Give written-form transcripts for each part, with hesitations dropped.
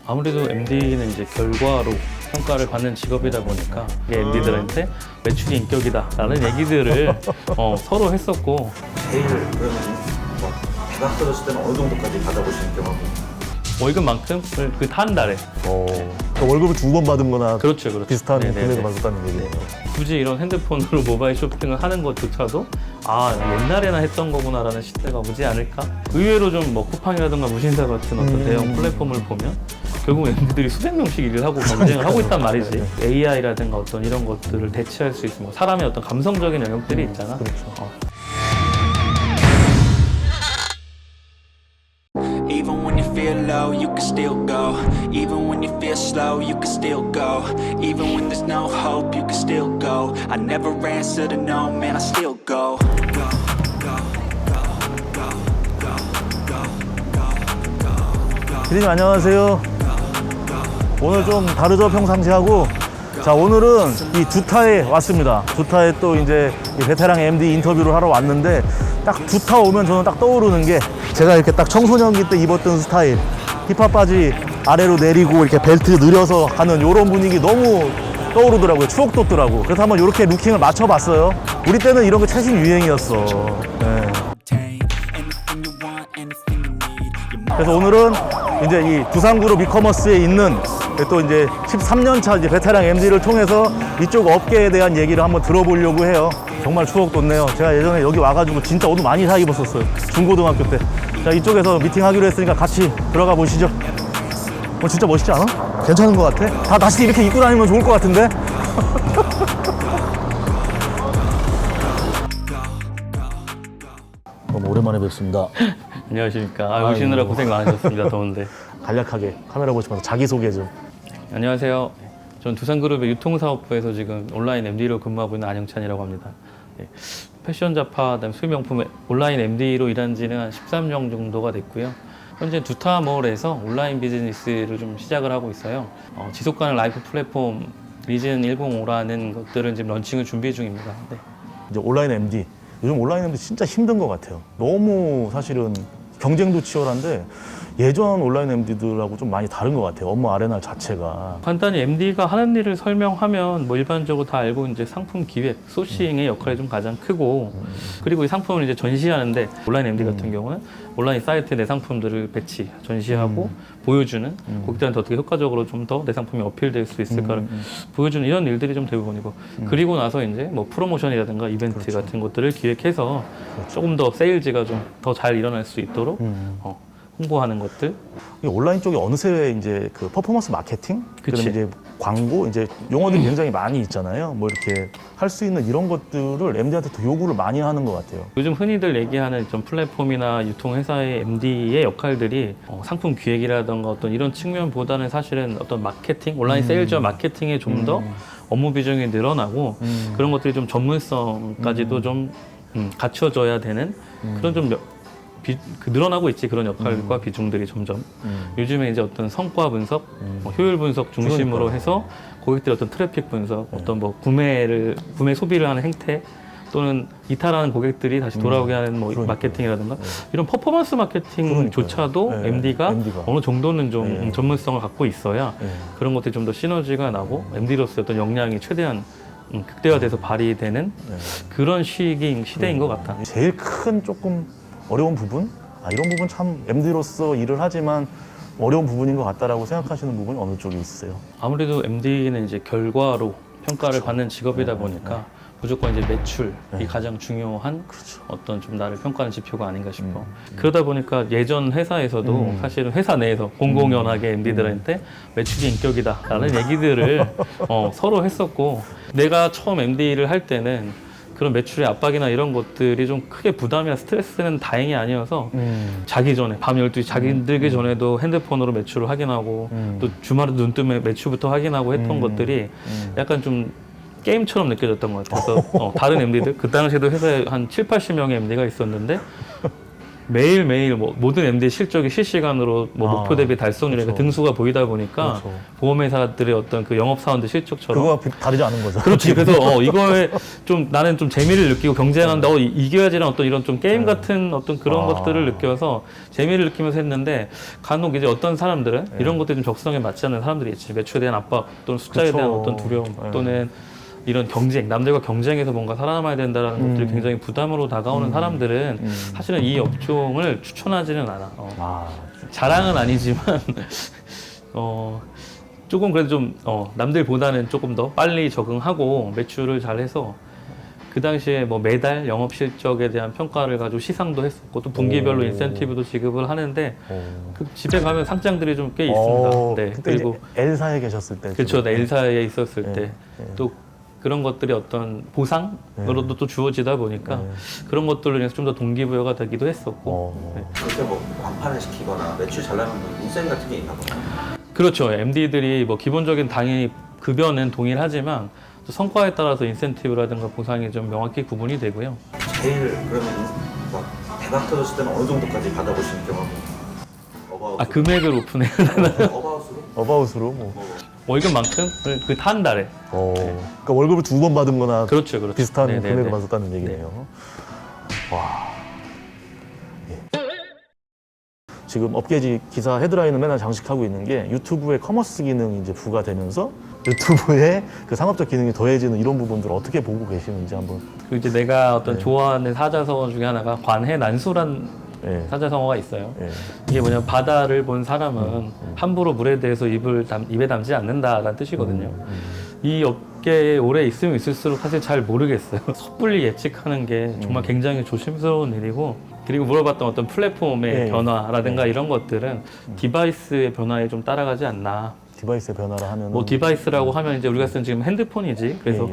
아무래도 MD는 이제 결과로 평가를 받는 직업이다 보니까 이게 MD들한테 매출이 인격이다라는 얘기들을 서로 했었고. 제일 그러면 뭐 대박 떨어질 때는 어느 정도까지 받아보실 경험이? 월급만큼을 그 한 달에. 그러니까 월급을 2번 받은 거나 그렇죠, 그렇죠. 비슷한 네네네. 금액을 받았다는 얘기네요. 굳이 이런 핸드폰으로 모바일 쇼핑을 하는 것조차도 옛날에나 했던 거구나라는 시대가 오지 않을까? 의외로 좀 뭐 쿠팡이라든가 무신사 같은 어떤 대형 플랫폼을 보면 결국 MD들이 수백 명씩 일을 하고 경쟁을 하고 있단 말이지. AI라든가 어떤 이런 것들을 대체할 수 있는 사람의 어떤 감성적인 영역들이 있잖아. 그렇죠. Even when you feel low, you can still go. Even when you feel slow, you can still go. Even when there's no hope, you can still go. I never answer to no, man, I still go. 피디님 안녕하세요. 오늘 좀 다르죠, 평상시하고. 자, 오늘은 이 두타에 왔습니다. 두타에 또 이제 이 베테랑 MD 인터뷰를 하러 왔는데 딱 두타 오면 저는 딱 떠오르는 게 제가 이렇게 딱 청소년기 때 입었던 스타일, 힙합 바지 아래로 내리고 이렇게 벨트 늘려서 하는 이런 분위기 너무 떠오르더라고요. 추억 돋더라고. 그래서 한번 이렇게 루킹을 맞춰봤어요. 우리 때는 이런 게 최신 유행이었어. 네. 그래서 오늘은 이제 이 두산그룹 이커머스에 있는 또 이제 13년차 이제 베테랑 MD를 통해서 이쪽 업계에 대한 얘기를 한번 들어보려고 해요. 정말 추억 돋네요. 제가 예전에 여기 와가지고 진짜 옷 많이 사 입었었어요. 중고등학교 때. 자, 이쪽에서 미팅하기로 했으니까 같이 들어가 보시죠. 진짜 멋있지 않아? 괜찮은 것 같아? 다 다시 이렇게 입고 다니면 좋을 것 같은데? 너무 오랜만에 뵙습니다. 안녕하십니까. 오시느라 고생 많으셨습니다. 더운데. 간략하게 카메라 보시면서 자기소개 좀. 안녕하세요. 전 두산그룹의 유통사업부에서 지금 온라인 MD로 근무하고 있는 안영찬이라고 합니다. 패션 잡화, 그다음에 수입명품 온라인 MD로 일한 지는 한 13년 정도가 됐고요. 현재 두타몰에서 온라인 비즈니스를 좀 시작을 하고 있어요. 지속 가능 라이프 플랫폼 리즌 105라는 것들은 지금 런칭을 준비 중입니다. 네. 이제 온라인 MD. 요즘 온라인 MD 진짜 힘든 것 같아요. 너무 사실은 경쟁도 치열한데 예전 온라인 MD들하고 좀 많이 다른 것 같아요. 업무 아레나 자체가. 간단히 MD가 하는 일을 설명하면 뭐 일반적으로 다 알고 이제 상품 기획, 소싱의 역할이 좀 가장 크고 그리고 이 상품을 이제 전시하는데 온라인 MD 같은 경우는 온라인 사이트에 내 상품들을 배치, 전시하고 보여주는 고객들한테 어떻게 효과적으로 좀 더 내 상품이 어필될 수 있을까를 보여주는 이런 일들이 좀 대부분이고 그리고 나서 이제 뭐 프로모션이라든가 이벤트 그렇죠. 같은 것들을 기획해서 조금 더 세일즈가 좀 더 잘 일어날 수 있도록 홍보하는 것들. 온라인 쪽에 어느새 이제 그 퍼포먼스 마케팅, 그치. 그다음에 이제 광고, 이제 용어들이 굉장히 많이 있잖아요. 뭐 이렇게 할 수 있는 이런 것들을 MD한테 더 요구를 많이 하는 것 같아요. 요즘 흔히들 얘기하는 좀 플랫폼이나 유통회사의 MD의 역할들이 상품 기획이라든가 어떤 이런 측면보다는 사실은 어떤 마케팅, 온라인 세일즈와 마케팅에 좀 더 업무 비중이 늘어나고 그런 것들이 좀 전문성까지도 좀 갖춰져야 되는 그런 좀 늘어나고 있지. 그런 역할과 비중들이 점점 요즘에 이제 어떤 성과 분석, 효율 분석 중심으로 해서 고객들의 어떤 트래픽 분석, 어떤 뭐 구매 소비를 하는 행태 또는 이탈하는 고객들이 다시 돌아오게 하는 뭐 마케팅이라든가 이런 퍼포먼스 마케팅조차도 MD가 어느 정도는 좀 전문성을 갖고 있어야 그런 것들이 좀 더 시너지가 나고 MD로서의 어떤 역량이 최대한 극대화돼서 발휘되는 그런 시대인 것 같다. 제일 큰 조금 어려운 부분? 이런 부분 참 MD로서 일을 하지만 어려운 부분인 것 같다라고 생각하시는 부분이 어느 쪽에 있으세요? 아무래도 MD는 이제 결과로 평가를 받는 직업이다 보니까 무조건 이제 매출이 가장 중요한 어떤 좀 나를 평가하는 지표가 아닌가 싶어. 그러다 보니까 예전 회사에서도 사실은 회사 내에서 공공연하게 MD들한테 매출이 인격이다라는 얘기들을 서로 했었고 내가 처음 MD를 할 때는 그런 매출의 압박이나 이런 것들이 좀 크게 부담이나 스트레스는 다행히 아니어서 자기 전에 밤 12시 자기 전에도 핸드폰으로 매출을 확인하고 또 주말에 눈 뜨면 매출부터 확인하고 했던 것들이 약간 좀 게임처럼 느껴졌던 것 같아서 다른 MD들 그 당시에도 회사에 한 7, 80명의 MD가 있었는데 매일매일 뭐 모든 MD 실적이 실시간으로 뭐 목표 대비 달성률이나 그렇죠. 등수가 보이다 보니까 그렇죠. 보험회사들의 어떤 그 영업사원들 실적처럼 그거와 다르지 않은 거죠. 그렇지. 그래서 이거에 좀 나는 좀 재미를 느끼고 경쟁한다. 이겨야지라는 어떤 이런 좀 게임 같은 어떤 그런 것들을 느껴서 재미를 느끼면서 했는데 간혹 이제 어떤 사람들은 이런 것들이 좀 적성에 맞지 않는 사람들이 있지. 매출에 대한 압박 또는 숫자에 그쵸. 대한 어떤 두려움 또는 이런 경쟁, 남들과 경쟁해서 뭔가 살아남아야 된다는 것들이 굉장히 부담으로 다가오는 사람들은 사실은 이 업종을 추천하지는 않아. 자랑은 아니지만 조금 그래도 좀 남들보다는 조금 더 빨리 적응하고 매출을 잘해서 그 당시에 뭐 매달 영업 실적에 대한 평가를 가지고 시상도 했었고 또 분기별로 인센티브도 지급을 하는데 그 집에 가면 상장들이 좀 꽤 있습니다. 네. 그때 그리고 이제 L사에 계셨을 때. 그렇죠. 네, L사에 있었을 네, 때 또 그런 것들이 어떤 보상으로도 또 주어지다 보니까 그런 것들로 인해서 좀 더 동기부여가 되기도 했었고 네. 그때 뭐 완판을 시키거나 매출 잘 나면 뭐 인센 같은 게 있나 보네. 그렇죠. MD들이 뭐 기본적인 당연히 급여는 동일하지만 또 성과에 따라서 인센티브라든가 보상이 좀 명확히 구분이 되고요. 제일 그러면 막 대박 터졌을 때는 어느 정도까지 받아보시는 경험이? 어바웃. 금액을 오픈해야 되나? 어바웃으로? 어바웃으로 뭐. 월급만큼 그 한 달에. 그러니까 월급을 2번 받은 거나 그렇죠, 그렇죠. 비슷한 네네네. 금액을 받았다는 얘기네요. 와. 예. 지금 업계지 기사 헤드라인을 맨날 장식하고 있는 게 유튜브에 커머스 기능이 이제 부과되면서 유튜브에 그 상업적 기능이 더해지는 이런 부분들을 어떻게 보고 계시는지 한번. 그리고 이제 내가 어떤 좋아하는 사자성어 중에 하나가 관해난수란 예. 사자성어가 있어요. 예. 이게 뭐냐면 바다를 본 사람은 함부로 물에 대해서 입에 담지 않는다라는 뜻이거든요. 이 업계에 오래 있으면 있을수록 사실 잘 모르겠어요. 섣불리 예측하는 게 정말 굉장히 조심스러운 일이고 그리고 물어봤던 어떤 플랫폼의 예. 변화라든가 이런 것들은 디바이스의 변화에 좀 따라가지 않나. 디바이스의 변화를 하면. 뭐 디바이스라고 하면 이제 우리가 쓰는 지금 핸드폰이지. 그래서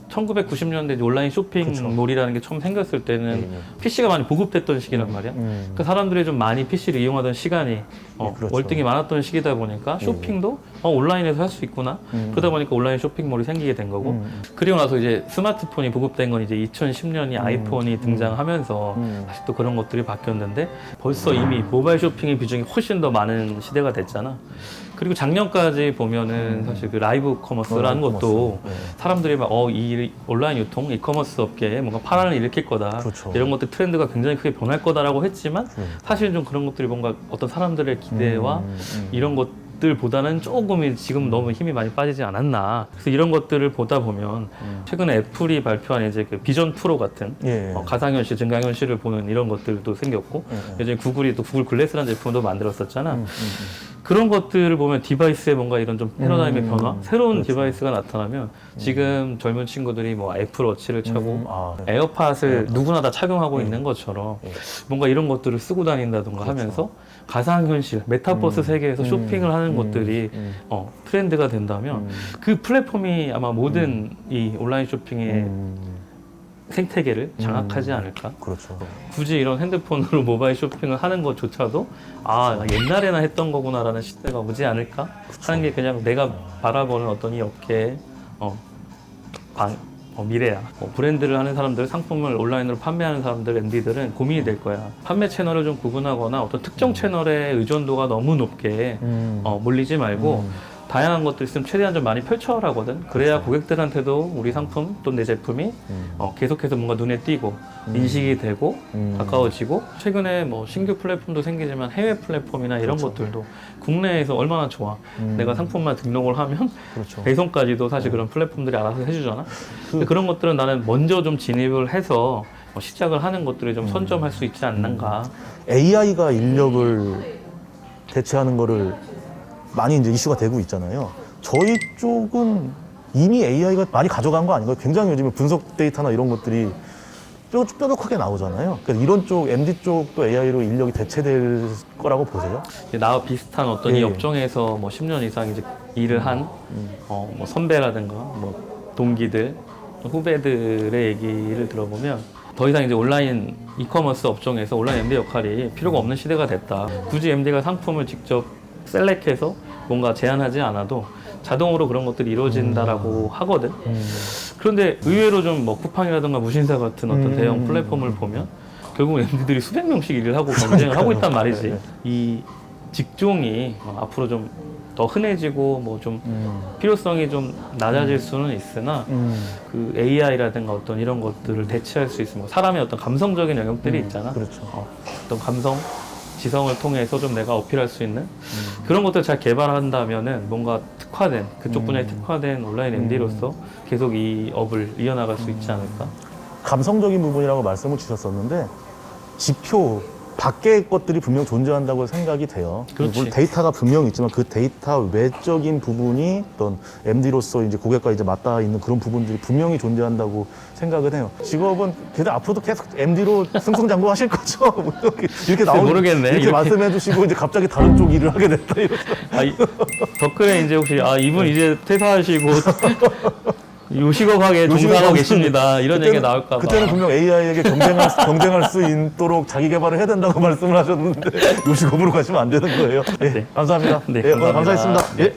1990년대 온라인 쇼핑몰이라는 게 처음 생겼을 때는 PC가 많이 보급됐던 시기란 말이야. 그 사람들이 좀 많이 PC를 이용하던 시간이 그렇죠. 월등히 많았던 시기다 보니까 쇼핑도 온라인에서 할 수 있구나. 그러다 보니까 온라인 쇼핑몰이 생기게 된 거고. 그리고 나서 이제 스마트폰이 보급된 건 이제 2010년이 아이폰이 등장하면서 다시 또 그런 것들이 바뀌었는데 벌써 이미 모바일 쇼핑의 비중이 훨씬 더 많은 시대가 됐잖아. 그리고 작년까지 보면은 사실 그 라이브 커머스라는 것도 사람들이 막 이 온라인 유통, 이커머스 업계에 뭔가 파란을 일으킬 거다. 그렇죠. 이런 것들 트렌드가 굉장히 크게 변할 거다라고 했지만 사실 좀 그런 것들이 뭔가 어떤 사람들의 기대와 이런 것들보다는 조금 지금 너무 힘이 많이 빠지지 않았나. 그래서 이런 것들을 보다 보면 최근에 애플이 발표한 이제 그 비전 프로 같은 가상현실, 증강현실을 보는 이런 것들도 생겼고 예전에 구글이 또 구글 글래스라는 제품도 만들었었잖아. 그런 것들을 보면 디바이스에 뭔가 이런 좀 패러다임의 변화, 새로운 디바이스가 나타나면 지금 젊은 친구들이 뭐 애플워치를 차고 에어팟을 누구나 다 착용하고 있는 것처럼 뭔가 이런 것들을 쓰고 다닌다든가 하면서 가상현실, 메타버스 세계에서 쇼핑을 하는 것들이 트렌드가 된다면 그 플랫폼이 아마 모든 이 온라인 쇼핑의 생태계를 장악하지 않을까? 그렇죠. 굳이 이런 핸드폰으로 모바일 쇼핑을 하는 것조차도 옛날에나 했던 거구나라는 시대가 오지 않을까 하는 게 그냥 내가 바라보는 어떤 이 업계의 미래야. 브랜드를 하는 사람들, 상품을 온라인으로 판매하는 사람들, MD들은 고민이 될 거야. 판매 채널을 좀 구분하거나 어떤 특정 채널의 의존도가 너무 높게 몰리지 말고 다양한 것들 있으면 최대한 좀 많이 펼쳐라거든. 그래야 고객들한테도 우리 상품 또는 내 제품이 계속해서 뭔가 눈에 띄고 인식이 되고 가까워지고 최근에 뭐 신규 플랫폼도 생기지만 해외 플랫폼이나 이런 것들도 국내에서 얼마나 좋아. 내가 상품만 등록을 하면 배송까지도 사실 그런 플랫폼들이 알아서 해주잖아. 근데 그런 것들은 나는 먼저 좀 진입을 해서 시작을 하는 것들을 좀 선점할 수 있지 않는가. AI가 인력을 대체하는 거를 많이 이제 이슈가 되고 있잖아요. 저희 쪽은 이미 AI가 많이 가져간 거 아닌가요? 굉장히 요즘에 분석 데이터나 이런 것들이 뾰족하게 나오잖아요. 그러니까 이런 쪽, MD 쪽도 AI로 인력이 대체될 거라고 보세요? 나와 비슷한 어떤 이 업종에서 뭐 10년 이상 이제 일을 한 뭐 선배라든가 뭐 동기들, 후배들의 얘기를 들어보면 더 이상 이제 온라인 이커머스 업종에서 온라인 MD 역할이 필요가 없는 시대가 됐다. 굳이 MD가 상품을 직접 셀렉해서 뭔가 제한하지 않아도 자동으로 그런 것들이 이루어진다라고 하거든. 그런데 의외로 좀 뭐 쿠팡이라든가 무신사 같은 어떤 대형 플랫폼을 보면 결국 MD들이 수백 명씩 일을 하고 경쟁을 하고 있단 말이지. 네. 이 직종이 앞으로 좀 더 흔해지고 뭐 좀 필요성이 좀 낮아질 수는 있으나 그 AI라든가 어떤 이런 것들을 대체할 수 있으면 사람의 어떤 감성적인 영역들이 있잖아. 그렇죠. 어떤 감성, 지성을 통해서 좀 내가 어필할 수 있는 그런 것들 잘 개발한다면은 뭔가 특화된 그쪽 분야에 특화된 온라인 MD로서 계속 이 업을 이어나갈 수 있지 않을까? 감성적인 부분이라고 말씀을 주셨었는데 지표 밖의 것들이 분명 존재한다고 생각이 돼요. 그렇지. 물론 데이터가 분명 있지만 그 데이터 외적인 부분이 어떤 MD로서 이제 고객과 이제 맞닿아 있는 그런 부분들이 분명히 존재한다고 생각을 해요. 직업은 그래도 앞으로도 계속 MD로 승승장구하실 거죠. 뭐 이렇게 나오는 모르겠네. 이렇게 말씀해주시고 이제 갑자기 다른 쪽 일을 하게 됐다 이러서. 덕분에 이제 혹시 이분 이제 퇴사하시고 요식업하게 종사하고 계십니다. 이런 얘기가 나올까 봐. 그때는 분명 AI에게 경쟁할 수 있도록 자기 개발을 해야 된다고 말씀을 하셨는데 요식업으로 가시면 안 되는 거예요. 예, 네. 감사합니다. 네, 예, 오늘 감사합니다. 감사했습니다. 예.